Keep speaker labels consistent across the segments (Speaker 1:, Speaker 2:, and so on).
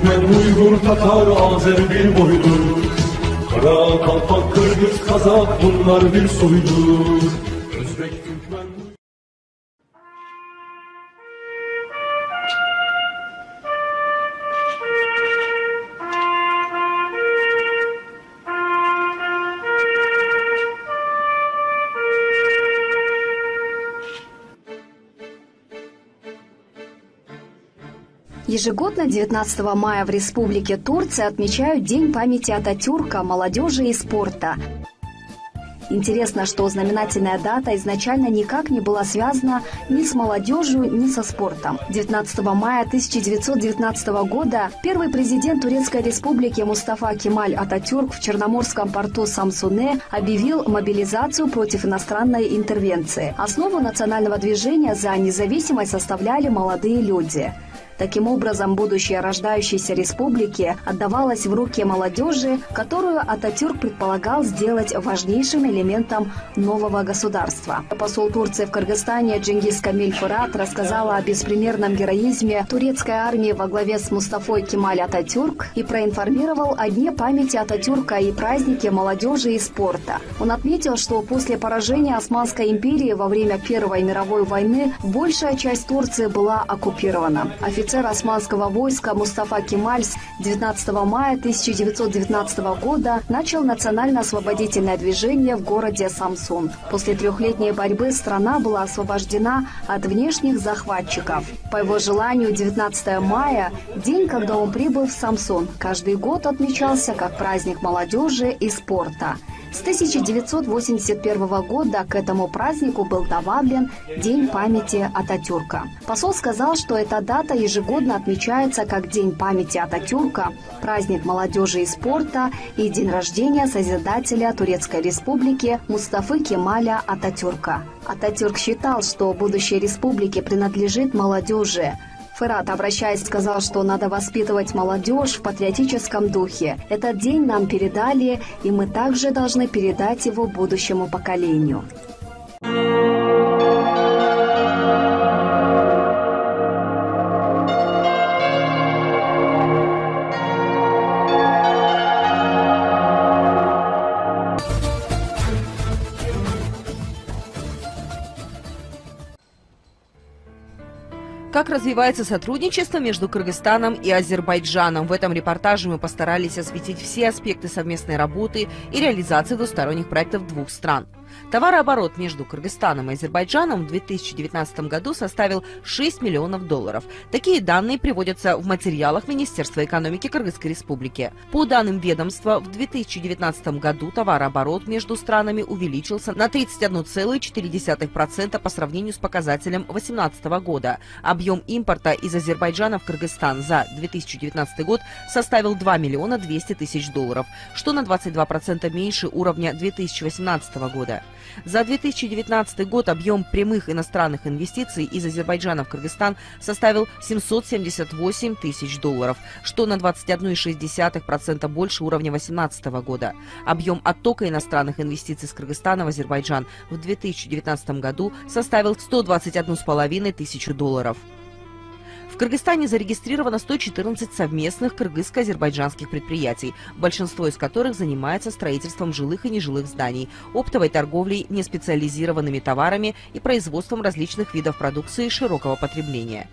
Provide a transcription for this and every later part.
Speaker 1: Türkmen, Uygur, Tatar, Azer bir boydur. Kara, Kalpak, Kırgız, Kazak bunlar bir soydur. Özbek, Türkmen...
Speaker 2: Ежегодно 19 мая в Республике Турция отмечают День памяти Ататюрка, молодежи и спорта. Интересно, что знаменательная дата изначально никак не была связана ни с молодежью, ни со спортом. 19 мая 1919 года первый президент Турецкой Республики Мустафа Кемаль Ататюрк в Черноморском порту Самсуне объявил мобилизацию против иностранной интервенции. Основу национального движения за независимость составляли молодые люди. Таким образом, будущее рождающейся республики отдавалось в руки молодежи, которую Ататюрк предполагал сделать важнейшим элементом нового государства. Посол Турции в Кыргызстане Джингиз Камиль Фырат рассказала о беспримерном героизме турецкой армии во главе с Мустафой Кемаль Ататюрк и проинформировал о Дне памяти Ататюрка и празднике молодежи и спорта. Он отметил, что после поражения Османской империи во время Первой мировой войны большая часть Турции была оккупирована. Офицер османского войска Мустафа Кемаль с 19 мая 1919 года начал национально-освободительное движение в городе Самсун. После трехлетней борьбы страна была освобождена от внешних захватчиков. По его желанию, 19 мая – день, когда он прибыл в Самсун, каждый год отмечался как праздник молодежи и спорта. С 1981 года к этому празднику был добавлен День памяти Ататюрка. Посол сказал, что эта дата ежегодно отмечается как День памяти Ататюрка, праздник молодежи и спорта и день рождения Созидателя Турецкой Республики Мустафы Кемаля Ататюрка. Ататюрк считал, что будущее республики принадлежит молодежи. Фырат, обращаясь, сказал, что надо воспитывать молодежь в патриотическом духе. Этот день нам передали, и мы также должны передать его будущему поколению.
Speaker 3: Как развивается сотрудничество между Кыргызстаном и Азербайджаном? В этом репортаже мы постарались осветить все аспекты совместной работы и реализации двусторонних проектов двух стран. Товарооборот между Кыргызстаном и Азербайджаном в 2019 году составил $6 миллионов. Такие данные приводятся в материалах Министерства экономики Кыргызской Республики. По данным ведомства, в 2019 году товарооборот между странами увеличился на 31,4% по сравнению с показателем 2018 года. Объем импорта из Азербайджана в Кыргызстан за 2019 год составил $2 200 000, что на 22% меньше уровня 2018 года. За 2019 год объем прямых иностранных инвестиций из Азербайджана в Кыргызстан составил $778 000, что на 21,6% больше уровня 2018 года. Объем оттока иностранных инвестиций из Кыргызстана в Азербайджан в 2019 году составил $121 500. В Кыргызстане зарегистрировано 114 совместных кыргызско-азербайджанских предприятий, большинство из которых занимается строительством жилых и нежилых зданий, оптовой торговлей неспециализированными товарами и производством различных видов продукции широкого потребления.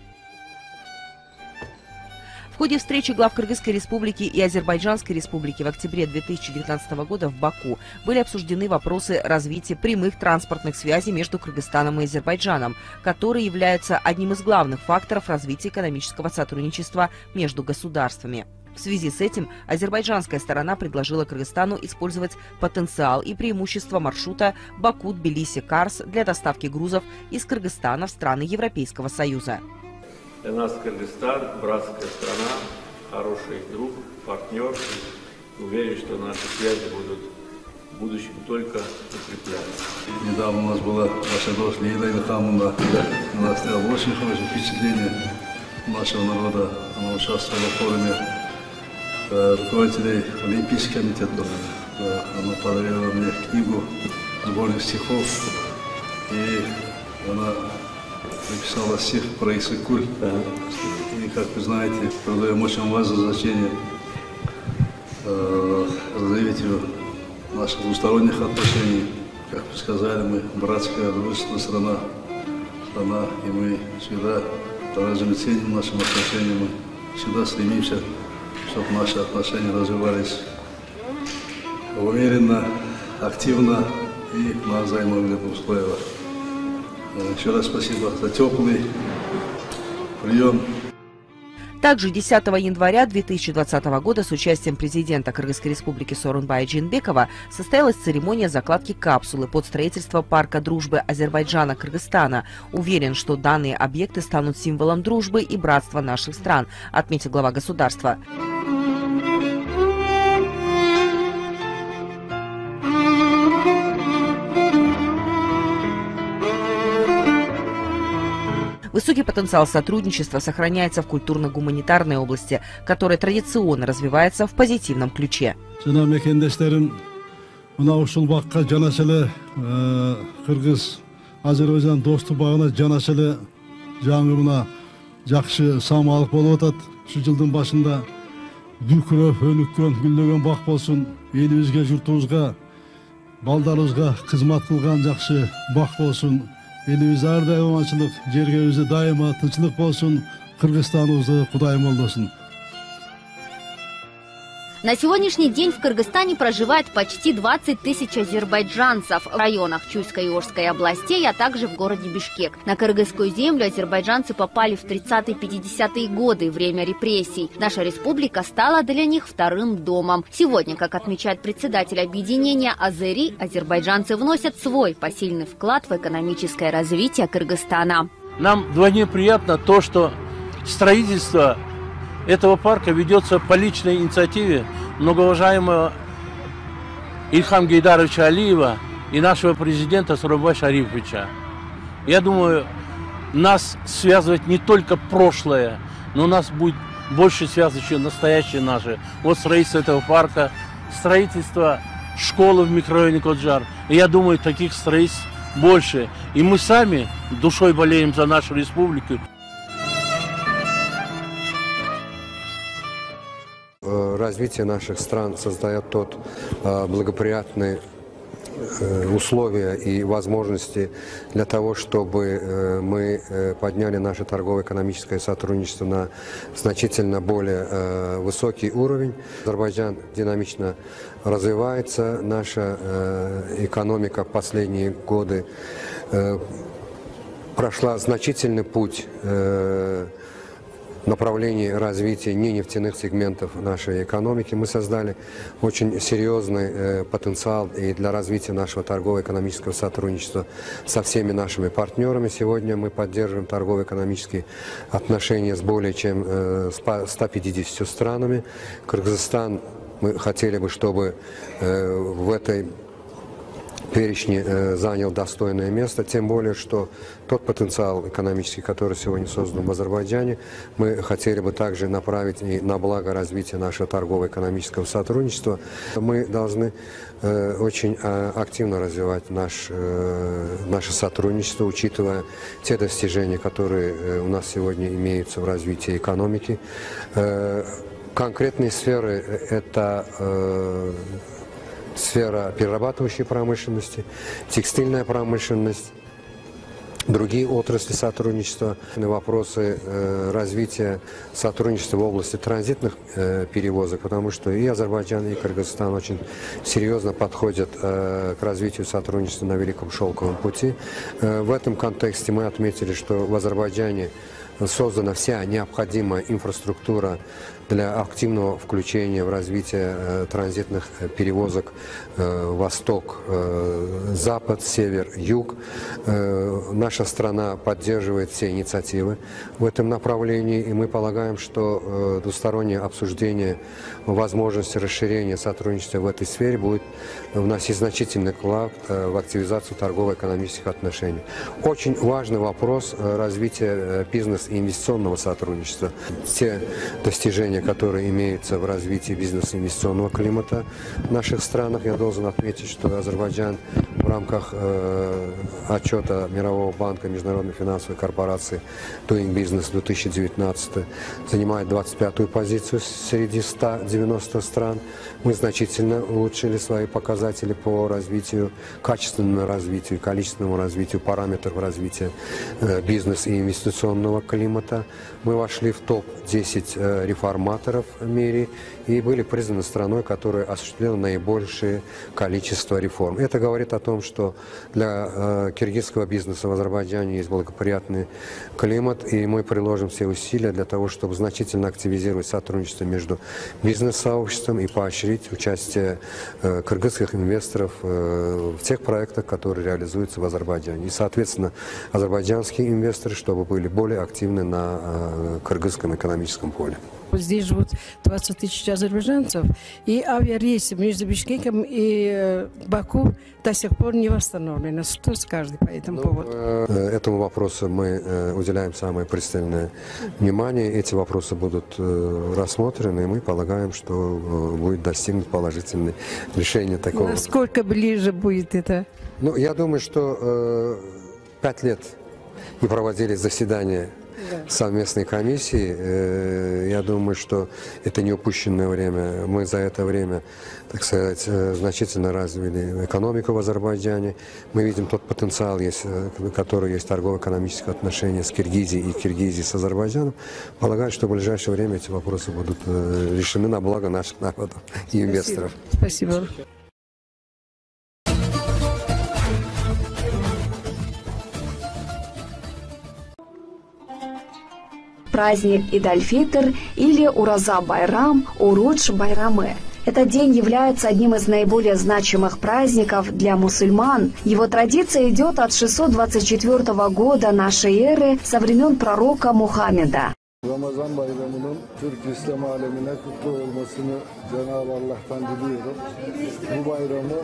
Speaker 3: В ходе встречи глав Кыргызской республики и Азербайджанской республики в октябре 2019 года в Баку были обсуждены вопросы развития прямых транспортных связей между Кыргызстаном и Азербайджаном, которые являются одним из главных факторов развития экономического сотрудничества между государствами. В связи с этим азербайджанская сторона предложила Кыргызстану использовать потенциал и преимущества маршрута Баку-Тбилиси-Карс для доставки грузов из Кыргызстана в страны Европейского Союза.
Speaker 4: Для нас Кыргызстан – братская страна, хороший друг, партнер. Уверен, что наши связи будут в будущем только укрепляться.
Speaker 5: Недавно у нас была ваша дочь Лейла Илхамовна. Она оставила очень хорошее впечатление нашего народа. Она участвовала в форуме руководителей Олимпийского комитета. Она подарила мне книгу сборник стихов. И она написала стих про Иссык-Куль. И И, как вы знаете, придаем очень важное значение развитию наших двусторонних отношений. Как вы сказали, мы братская, дружественная страна, и мы всегда выражаем ценим нашим отношениям, мы всегда стремимся, чтобы наши отношения развивались уверенно, активно и на взаимовыгодных условиях. Еще раз спасибо за теплый прием.
Speaker 3: Также 10 января 2020 года с участием президента Кыргызской республики Сооронбая Жээнбекова состоялась церемония закладки капсулы под строительство парка дружбы Азербайджана-Кыргызстана. Уверен, что данные объекты станут символом дружбы и братства наших стран, отметил глава государства. Высокий потенциал сотрудничества сохраняется в культурно-гуманитарной области, которая традиционно развивается в позитивном ключе.
Speaker 6: Азербайджан доступ багына жанашылы жаңырына жакшы самалык болуп атат. Шу жылдын башында дүркүрөп, өнүккөн, гүлдөгөн бак болсун. Элибизге, журтубузга, балдарыбызга кызмат кылган жакшы бак болсун. Elimiz ardayım amанчылык, жергебизде дайыма тынчылык болсун, Кыргызстаныбызды Кудай молдосун.
Speaker 7: На сегодняшний день в Кыргызстане проживает почти 20 тысяч азербайджанцев в районах Чуйской и Орской областей, а также в городе Бишкек. На кыргызскую землю азербайджанцы попали в 30-50-е годы, время репрессий. Наша республика стала для них вторым домом. Сегодня, как отмечает председатель объединения Азери, азербайджанцы вносят свой посильный вклад в экономическое развитие Кыргызстана.
Speaker 8: Нам вдвойне приятно то, что строительство этого парка ведется по личной инициативе многоуважаемого Ильхама Гейдаровича Алиева и нашего президента Сооронбая Шарифовича. Я думаю, нас связывает не только прошлое, но нас будет больше связывать еще настоящее наше. Вот строительство этого парка, строительство школы в микрорайоне Коджар. И я думаю, таких строительств больше. И мы сами душой болеем за нашу республику.
Speaker 9: Развитие наших стран создает тот благоприятные условия и возможности для того, чтобы мы подняли наше торгово-экономическое сотрудничество на значительно более высокий уровень. Азербайджан динамично развивается, наша экономика в последние годы прошла значительный путь направлении развития ненефтяных сегментов нашей экономики. Мы создали очень серьезный потенциал и для развития нашего торгово-экономического сотрудничества со всеми нашими партнерами. Сегодня мы поддерживаем торгово-экономические отношения с более чем 150 странами. Кыргызстан, мы хотели бы, чтобы в этой перечне занял достойное место, тем более, что тот потенциал экономический, который сегодня создан в Азербайджане, мы хотели бы также направить и на благо развития нашего торгово-экономического сотрудничества. Мы должны очень активно развивать наше сотрудничество, учитывая те достижения, которые у нас сегодня имеются в развитии экономики. Конкретные сферы – это сфера перерабатывающей промышленности, текстильная промышленность, другие отрасли сотрудничества, вопросы развития сотрудничества в области транзитных перевозок, потому что и Азербайджан, и Кыргызстан очень серьезно подходят к развитию сотрудничества на Великом Шелковом пути. В этом контексте мы отметили, что в Азербайджане создана вся необходимая инфраструктура для активного включения в развитие транзитных перевозок восток, запад, север, юг. Наша страна поддерживает все инициативы в этом направлении, и мы полагаем, что двустороннее обсуждение возможности расширения сотрудничества в этой сфере будет вносить значительный вклад в активизацию торгово-экономических отношений. Очень важный вопрос развития бизнес- и инвестиционного сотрудничества. Те достижения, которые имеются в развитии бизнес-инвестиционного климата в наших странах. Я должен отметить, что Азербайджан в рамках отчета Мирового банка Международной финансовой корпорации Doing Business 2019 занимает 25-ю позицию среди 190 стран. Мы значительно улучшили свои показатели по развитию, качественному развитию, количественному развитию параметров развития бизнес- и инвестиционного климата. Мы вошли в топ-10 реформаторов в мире и были признаны страной, которая осуществила наибольшее количество реформ. Это говорит о том, что для киргизского бизнеса в Азербайджане есть благоприятный климат, и мы приложим все усилия для того, чтобы значительно активизировать сотрудничество между бизнес-сообществом и поощрить участие кыргызских инвесторов в тех проектах, которые реализуются в Азербайджане. И, соответственно, азербайджанские инвесторы, чтобы были более активны на кыргызском экономическом поле.
Speaker 10: Здесь живут 20 тысяч азербайджанцев, и авиарейсы между Бишкеком и Баку до сих пор не восстановлены. Что скажете по этому поводу?
Speaker 9: Этому вопросу мы уделяем самое пристальное внимание. Эти вопросы будут рассмотрены, и мы полагаем, что будет достигнут положительное решение такого.
Speaker 10: Насколько ближе будет это?
Speaker 9: Ну, я думаю, что 5 лет не проводились заседания совместной комиссии. Я думаю, что это не упущенное время. Мы за это время, так сказать, значительно развили экономику в Азербайджане. Мы видим тот потенциал, который есть в торгово-экономических отношениях с Киргизией и Киргизией с Азербайджаном. Полагаю, что в ближайшее время эти вопросы будут решены на благо наших народов и инвесторов.
Speaker 10: Спасибо.
Speaker 2: Праздник Идаль-Фитр или Ураза-Байрам, Урудж-Байрамы. Этот день является одним из наиболее значимых праздников для мусульман. Его традиция идет от 624 года нашей эры, со времен пророка Мухаммеда.
Speaker 11: Ramazan bayramının Türk İslam alemine kutlu olmasını Cenab-ı Allah'tan diliyorum. Bu bayramı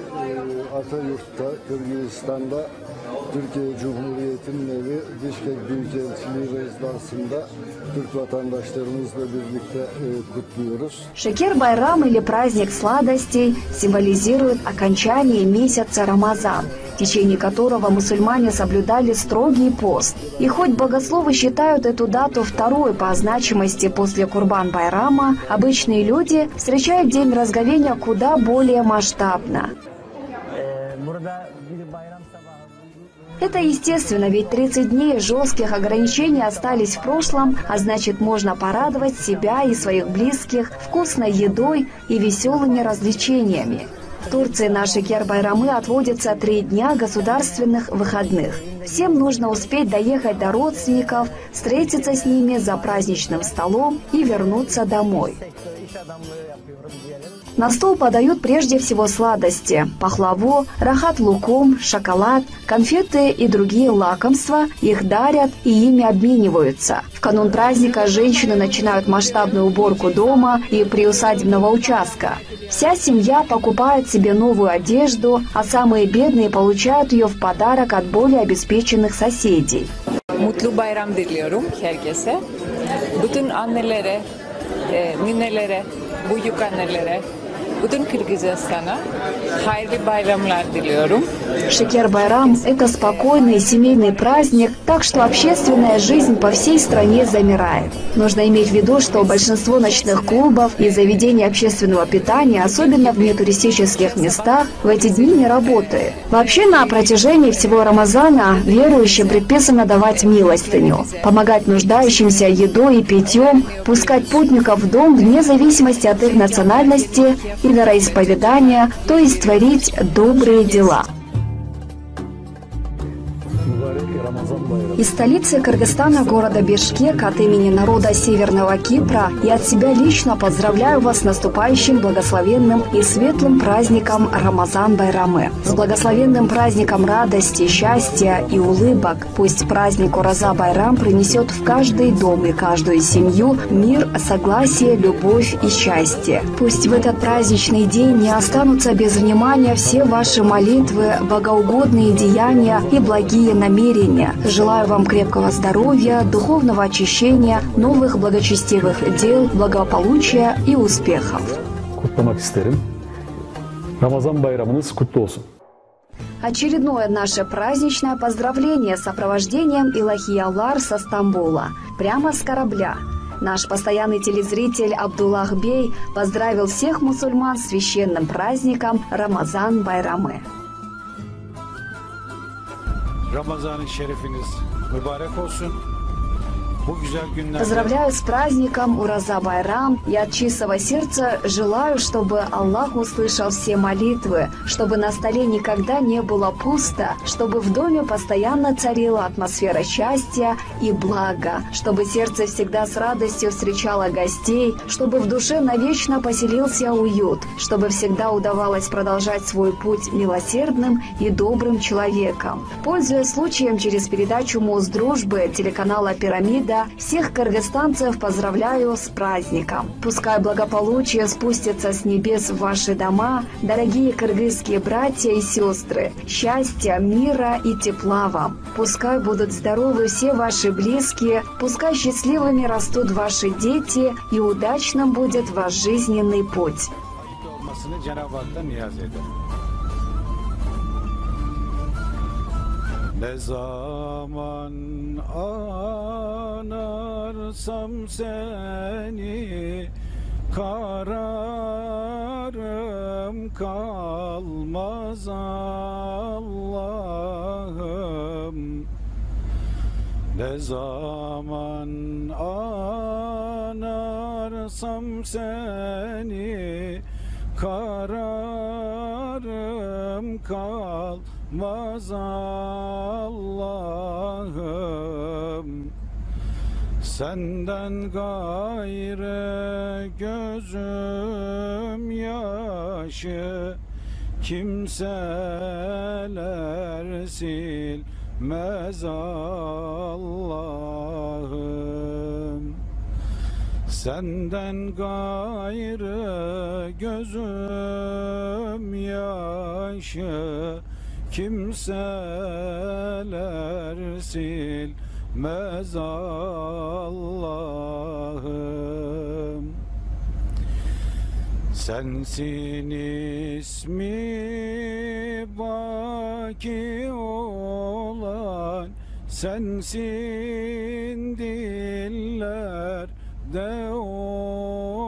Speaker 11: Atayurt'ta, Kırgızistan'da Türkiye Cumhuriyeti'nin evi Bişkek Büyükelçiliği rezidansında Türk vatandaşlarımızla birlikte kutluyoruz.
Speaker 2: Шекер-Байрам или праздник сладостей символизирует окончание месяца Рамазан, в течение которого мусульмане соблюдали строгий пост. И хоть богословы считают эту дату второй по значимости после Курбан-Байрама, обычные люди встречают День Разговения куда более масштабно. Это естественно, ведь 30 дней жестких ограничений остались в прошлом, а значит, можно порадовать себя и своих близких вкусной едой и веселыми развлечениями. В Турции на Шекер-Байрамы отводится 3 дня государственных выходных. Всем нужно успеть доехать до родственников, встретиться с ними за праздничным столом и вернуться домой. На стол подают прежде всего сладости – пахлаву, рахат-лукум, шоколад, конфеты и другие лакомства. Их дарят и ими обмениваются. В канун праздника женщины начинают масштабную уборку дома и приусадебного участка. Вся семья покупает себе новую одежду, а самые бедные получают ее в подарок от более обеспеченных соседей.
Speaker 12: Mutlu bayram diliyorum herkese. Bütün annelere, ninelere, büyük annelere, bütün Kırgızistan'a hayırlı bayramlar diliyorum.
Speaker 2: Шекер-Байрам – это спокойный семейный праздник, так что общественная жизнь по всей стране замирает. Нужно иметь в виду, что большинство ночных клубов и заведений общественного питания, особенно в нетуристических местах, в эти дни не работает. Вообще, на протяжении всего Рамазана верующим предписано давать милостыню, помогать нуждающимся едой и питьем, пускать путников в дом вне зависимости от их национальности и вероисповедания, то есть творить добрые дела. Из столицы Кыргызстана, города Бишкек, от имени народа Северного Кипра и от себя лично поздравляю вас с наступающим благословенным и светлым праздником Рамазан-Байрамы. С благословенным праздником радости, счастья и улыбок. Пусть праздник Ураза-Байрам принесет в каждый дом и каждую семью мир, согласие, любовь и счастье. Пусть в этот праздничный день не останутся без внимания все ваши молитвы, богоугодные деяния и благие намерения. Желаю вам крепкого здоровья, духовного очищения, новых благочестивых дел, благополучия и успехов.
Speaker 13: Kutlamak isterim. Ramazan bayramınız kutlu olsun.
Speaker 2: Очередное наше праздничное поздравление с сопровождением Илахиялар со Стамбула, прямо с корабля. Наш постоянный телезритель Абдуллах Бей поздравил всех мусульман с священным праздником Рамазан Байрамы.
Speaker 13: Ramazan-ı şerifiniz mübarek olsun.
Speaker 2: Поздравляю с праздником Ураза Байрам и от чистого сердца желаю, чтобы Аллах услышал все молитвы, чтобы на столе никогда не было пусто, чтобы в доме постоянно царила атмосфера счастья и блага, чтобы сердце всегда с радостью встречало гостей, чтобы в душе навечно поселился уют, чтобы всегда удавалось продолжать свой путь милосердным и добрым человеком. Пользуясь случаем, через передачу Мосдружбы телеканала «Пирамида» всех кыргызстанцев поздравляю с праздником. Пускай благополучие спустится с небес в ваши дома, дорогие кыргызские братья и сестры. Счастья, мира и тепла вам. Пускай будут здоровы все ваши близкие, пускай счастливыми растут ваши дети и удачным будет ваш жизненный путь.
Speaker 13: Ne zaman anarsam seni, kararım kalmaz Allah'ım. Ne zaman anarsam seni, kararım kalmaz Allah'ım. Senden gayrı gözüm yaşı kimseler silmez Allah'ım. Senden gayrı gözüm yaşı kimseler silmez Allah'ım. Sensin ismi baki olan, sensin dillerde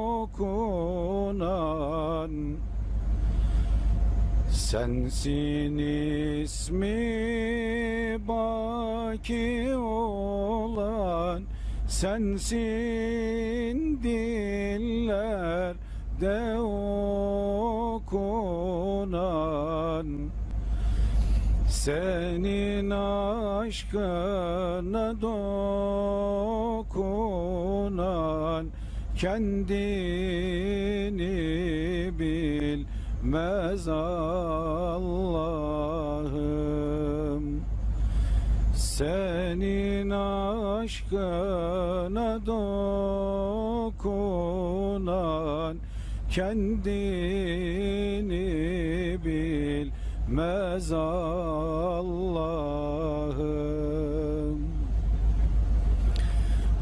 Speaker 13: okunan. Sensin ismi baki olan, sensin dillerde okunan. Senin aşkına dokunan kendini bilmez Allah'ım. Senin aşkına dokunan kendini bilmez Allah'ım.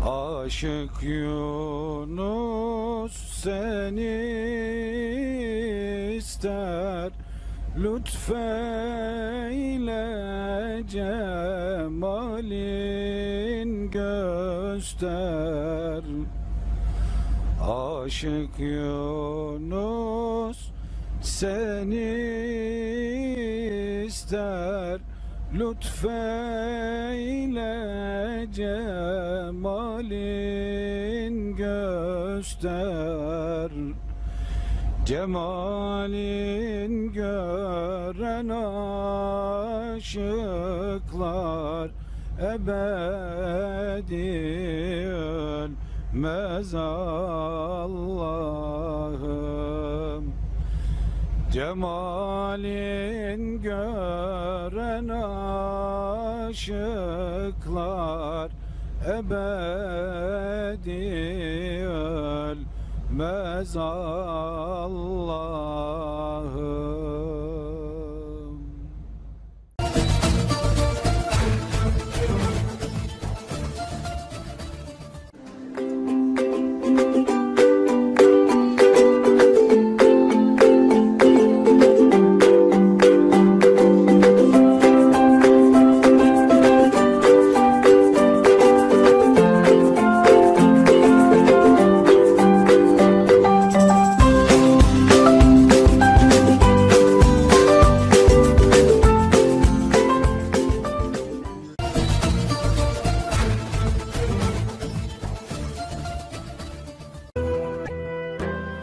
Speaker 13: Aşık Yunus seni ister, lütfeyle cemalin göster. Aşık Yunus seni ister, lütfeyle cemalin göster. Cemalin gören aşıklar ebedi ölmez Allah'ım. Cemalin gören aşıklar ebedi ölmez Allah'ım.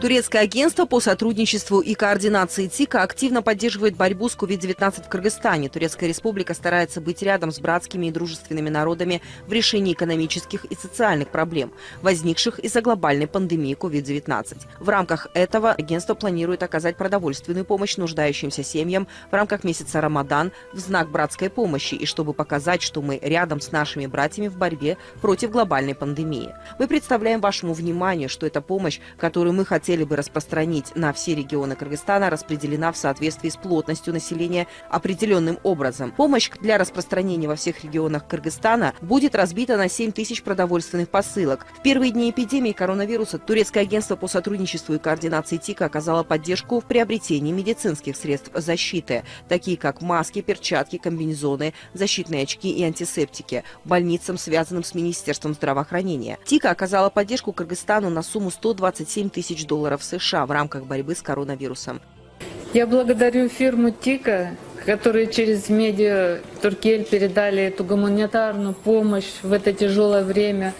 Speaker 3: Турецкое агентство по сотрудничеству и координации ТИКа активно поддерживает борьбу с COVID-19 в Кыргызстане. Турецкая республика старается быть рядом с братскими и дружественными народами в решении экономических и социальных проблем, возникших из-за глобальной пандемии COVID-19. В рамках этого агентство планирует оказать продовольственную помощь нуждающимся семьям в рамках месяца Рамадан в знак братской помощи и чтобы показать, что мы рядом с нашими братьями в борьбе против глобальной пандемии. Мы представляем вашему вниманию, что эта помощь, которую мы хотели бы распространить на все регионы Кыргызстана, распределена в соответствии с плотностью населения определенным образом. Помощь для распространения во всех регионах Кыргызстана будет разбита на 7 тысяч продовольственных посылок. В первые дни эпидемии коронавируса Турецкое агентство по сотрудничеству и координации ТИКа оказало поддержку в приобретении медицинских средств защиты, такие как маски, перчатки, комбинезоны, защитные очки и антисептики, больницам, связанным с Министерством здравоохранения. ТИКа оказала поддержку Кыргызстану на сумму $127 тысяч США в рамках борьбы с коронавирусом.
Speaker 14: Я благодарю фирму ТИКа, которые через медиа Туркель передали эту гуманитарную помощь в это тяжелое время,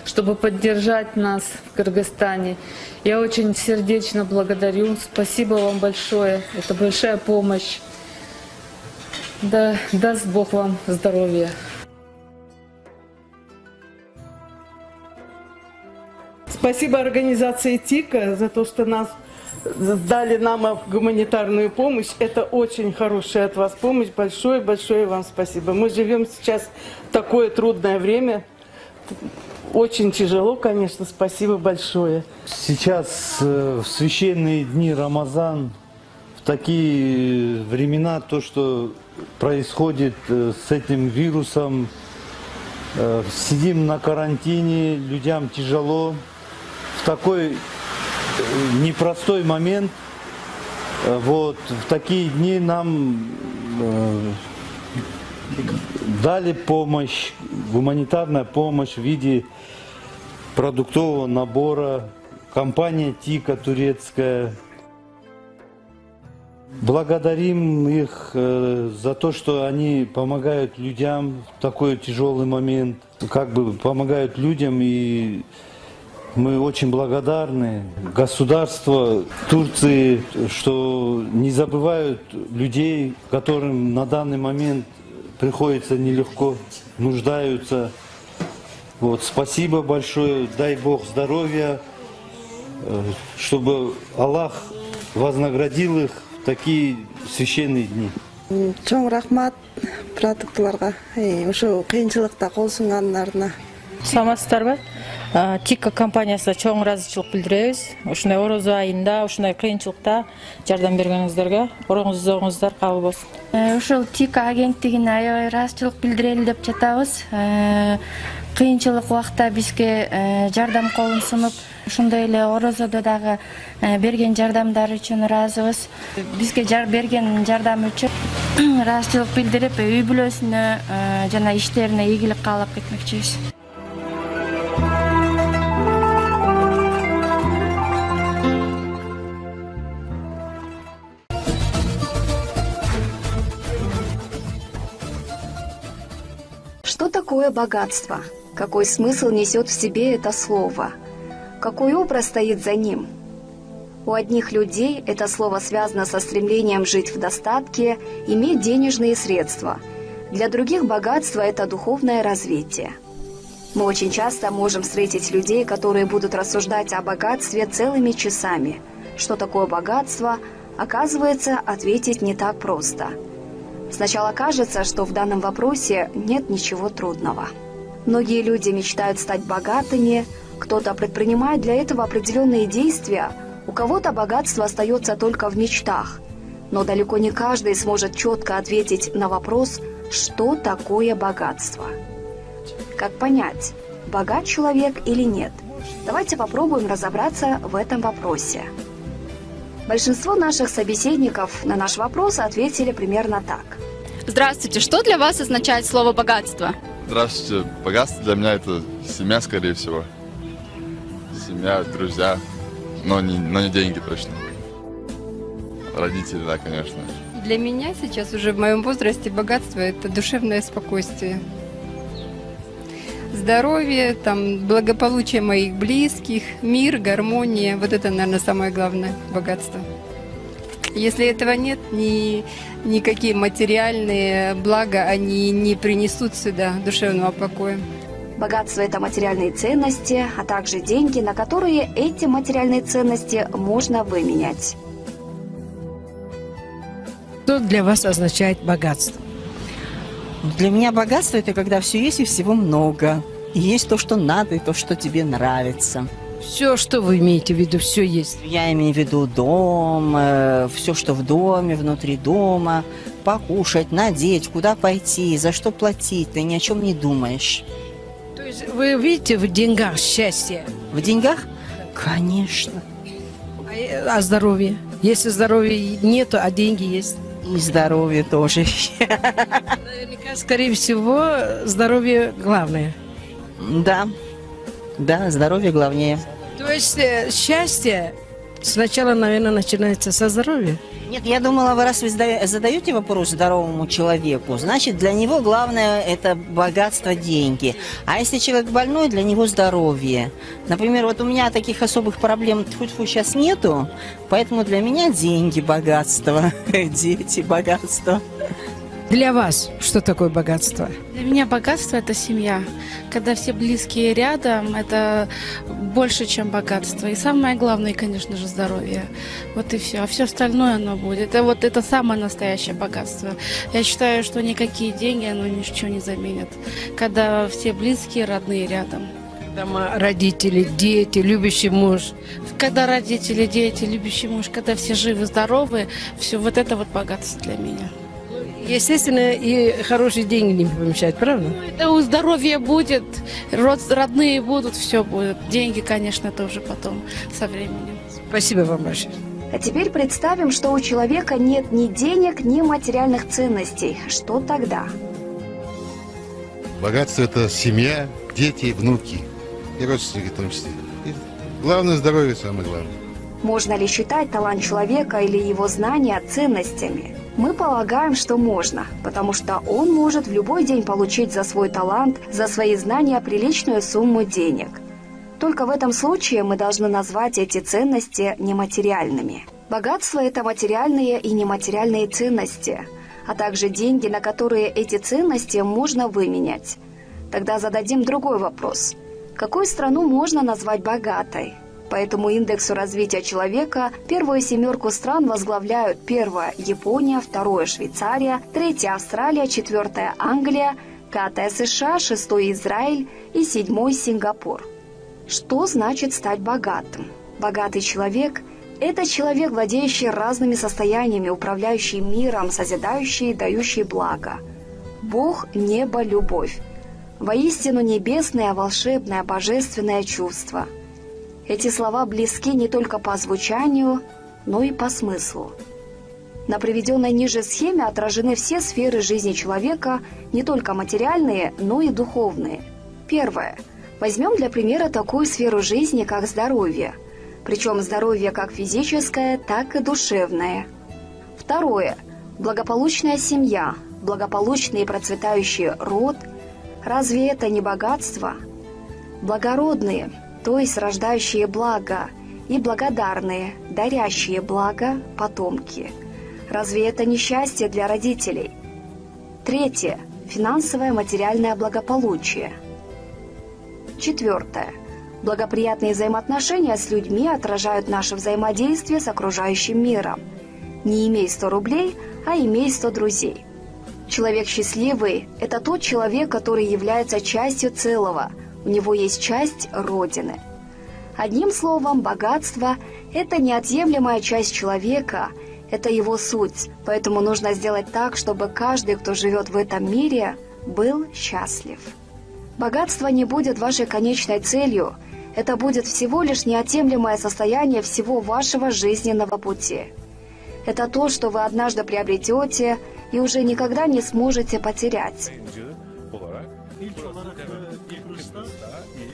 Speaker 14: чтобы поддержать нас в Кыргызстане. Я очень сердечно благодарю. Спасибо вам большое. Это большая помощь. Да, даст Бог вам здоровья.
Speaker 15: Спасибо организации ТИКа за то, что нас дали нам гуманитарную помощь. Это очень хорошая от вас помощь. Большое вам спасибо. Мы живем сейчас в такое трудное время. Очень тяжело, конечно. Спасибо большое.
Speaker 16: Сейчас в священные дни Рамазан, в такие времена, то, что происходит с этим вирусом, сидим на карантине, людям тяжело. В такой непростой момент, вот, в такие дни нам дали помощь, гуманитарная помощь в виде продуктового набора, компания ТИКа турецкая. Благодарим их за то, что они помогают людям в такой тяжелый момент, помогают людям, и мы очень благодарны государству Турции, что не забывают людей, которым на данный момент приходится нелегко, нуждаются. Вот, спасибо большое, дай Бог здоровья, чтобы Аллах вознаградил их в такие священные дни.
Speaker 17: Чоң рахмат продуктларга, ошо кыйынчылыкта кол сунгандарына.
Speaker 18: Саламатсыздарбы? ТИКа компаниясына чоң ыраазычылык билдиребиз. Ушундай орозо айында, ушундай кыйынчылыкта жардам бергениңиздерге орооңуздар кабыл болсун.
Speaker 19: Ушул ТИКа агенттигине аябай ыраазычылык билдирели деп жатабыз. Кыйынчылык убакта бизге жардам колун сунуп, ушундай эле орозодо дагы берген жардамдары үчүн ыраазыбыз. Бизге берген жардам үчүн ыраазычылык билдирип, үй бүлөсүнө жана иштерине ийгилик каалап кетмекчибиз.
Speaker 2: Что такое богатство? Какой смысл несет в себе это слово? Какой образ стоит за ним? У одних людей это слово связано со стремлением жить в достатке, иметь денежные средства. Для других богатство – это духовное развитие. Мы очень часто можем встретить людей, которые будут рассуждать о богатстве целыми часами. Что такое богатство? Оказывается, ответить не так просто. Сначала кажется, что в данном вопросе нет ничего трудного. Многие люди мечтают стать богатыми, кто-то предпринимает для этого определенные действия, у кого-то богатство остается только в мечтах. Но далеко не каждый сможет четко ответить на вопрос, что такое богатство. Как понять, богат человек или нет? Давайте попробуем разобраться в этом вопросе. Большинство наших собеседников на наш вопрос ответили примерно так.
Speaker 20: Здравствуйте, что для вас означает слово «богатство»?
Speaker 21: Здравствуйте, богатство для меня это семья, скорее всего. Семья, друзья, но не деньги точно. Родители, да, конечно.
Speaker 22: Для меня сейчас уже в моем возрасте богатство – это душевное спокойствие.
Speaker 1: здоровье, там, благополучие моих близких, мир, гармония. Вот это, наверное, самое главное богатство. Если этого нет, никакие материальные блага, они не принесут сюда душевного покоя.
Speaker 2: Богатство – это материальные ценности, а также деньги, на которые эти материальные ценности можно выменять.
Speaker 10: Что для вас означает богатство?
Speaker 22: Для меня богатство – это когда все есть и всего много. И есть то, что надо, и то, что тебе нравится.
Speaker 10: Все, что вы имеете в виду, все есть?
Speaker 22: Я имею в виду дом, все, что в доме, внутри дома, покушать, надеть, куда пойти, за что платить, ты ни о чем не думаешь.
Speaker 10: То есть вы видите в деньгах счастье?
Speaker 22: В деньгах? Конечно.
Speaker 10: А здоровье? Если здоровья нету, а деньги есть?
Speaker 22: И здоровье тоже.
Speaker 10: Наверняка, скорее всего, здоровье главное.
Speaker 22: Да. Да, здоровье главнее.
Speaker 10: То есть счастье сначала, наверное, начинается со здоровья?
Speaker 22: Нет, я думала, вы раз вы задаете вопрос здоровому человеку, значит, для него главное – это богатство, деньги. А если человек больной, для него здоровье. Например, вот у меня таких особых проблем тьфу-тьфу сейчас нету, поэтому для меня деньги – богатство, дети – богатство.
Speaker 10: Для вас что такое богатство?
Speaker 19: Для меня богатство – это семья. Когда все близкие рядом, это больше, чем богатство. И самое главное, конечно же, здоровье. Вот и все. А все остальное оно будет. Это самое настоящее богатство. Я считаю, что никакие деньги, оно ничего не заменят. Когда все близкие, родные рядом.
Speaker 10: Дома, родители, дети, любящий муж.
Speaker 19: Когда родители, дети, любящий муж, когда все живы, здоровы, все вот это вот богатство для меня.
Speaker 10: Естественно, и хорошие деньги не помешают, правда?
Speaker 19: Это здоровье будет, родные будут, все будет. Деньги, конечно, тоже потом, со временем.
Speaker 10: Спасибо вам большое.
Speaker 2: А теперь представим, что у человека нет ни денег, ни материальных ценностей. Что тогда?
Speaker 23: Богатство – это семья, дети, внуки. И родственники в том числе. И главное – здоровье самое главное.
Speaker 2: Можно ли считать талант человека или его знания ценностями? Мы полагаем, что можно, потому что он может в любой день получить за свой талант, за свои знания приличную сумму денег. Только в этом случае мы должны назвать эти ценности нематериальными. Богатство – это материальные и нематериальные ценности, а также деньги, на которые эти ценности можно выменять. Тогда зададим другой вопрос. Какую страну можно назвать богатой? По этому индексу развития человека первую семерку стран возглавляют: первая – Япония, вторая – Швейцария, третья – Австралия, четвертая – Англия, пятая – США, шестой – Израиль и седьмой – Сингапур. Что значит стать богатым? Богатый человек – это человек, владеющий разными состояниями, управляющий миром, созидающий и дающий благо. Бог, небо, любовь. Воистину небесное, волшебное, божественное чувство. Эти слова близки не только по звучанию, но и по смыслу. На приведенной ниже схеме отражены все сферы жизни человека, не только материальные, но и духовные. Первое. Возьмем для примера такую сферу жизни, как здоровье. Причем здоровье как физическое, так и душевное. Второе. Благополучная семья, благополучный и процветающий род. Разве это не богатство? Благородные, то есть рождающие благо, и благодарные, дарящие благо, потомки. Разве это не счастье для родителей? Третье. Финансовое материальное благополучие. Четвертое. Благоприятные взаимоотношения с людьми отражают наше взаимодействие с окружающим миром. Не имей 100 рублей, а имей 100 друзей. Человек счастливый – это тот человек, который является частью целого. У него есть часть Родины. Одним словом, богатство – это неотъемлемая часть человека, это его суть. Поэтому нужно сделать так, чтобы каждый, кто живет в этом мире, был счастлив. Богатство не будет вашей конечной целью, это будет всего лишь неотъемлемое состояние всего вашего жизненного пути. Это то, что вы однажды приобретете и уже никогда не сможете потерять.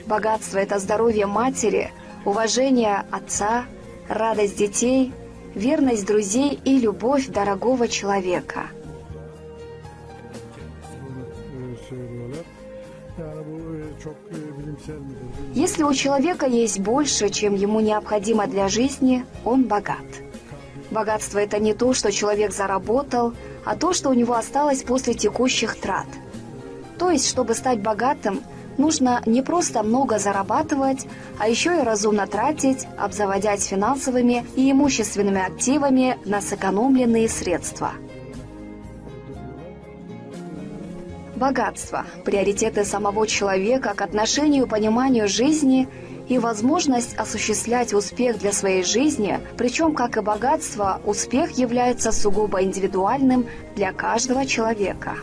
Speaker 2: Богатство – это здоровье матери, уважение отца, радость детей, верность друзей и любовь дорогого человека.
Speaker 11: söylüyorlar. Yani bu
Speaker 2: Если у человека есть больше, чем ему необходимо для жизни, он богат. Богатство – это не то, что человек заработал, а то, что у него осталось после текущих трат. То есть, чтобы стать богатым, нужно не просто много зарабатывать, а еще и разумно тратить, обзаводясь финансовыми и имущественными активами на сэкономленные средства. Богатство – приоритеты самого человека к отношению и пониманию жизни и возможность осуществлять успех для своей жизни, причем, как и богатство, успех является сугубо индивидуальным для каждого человека.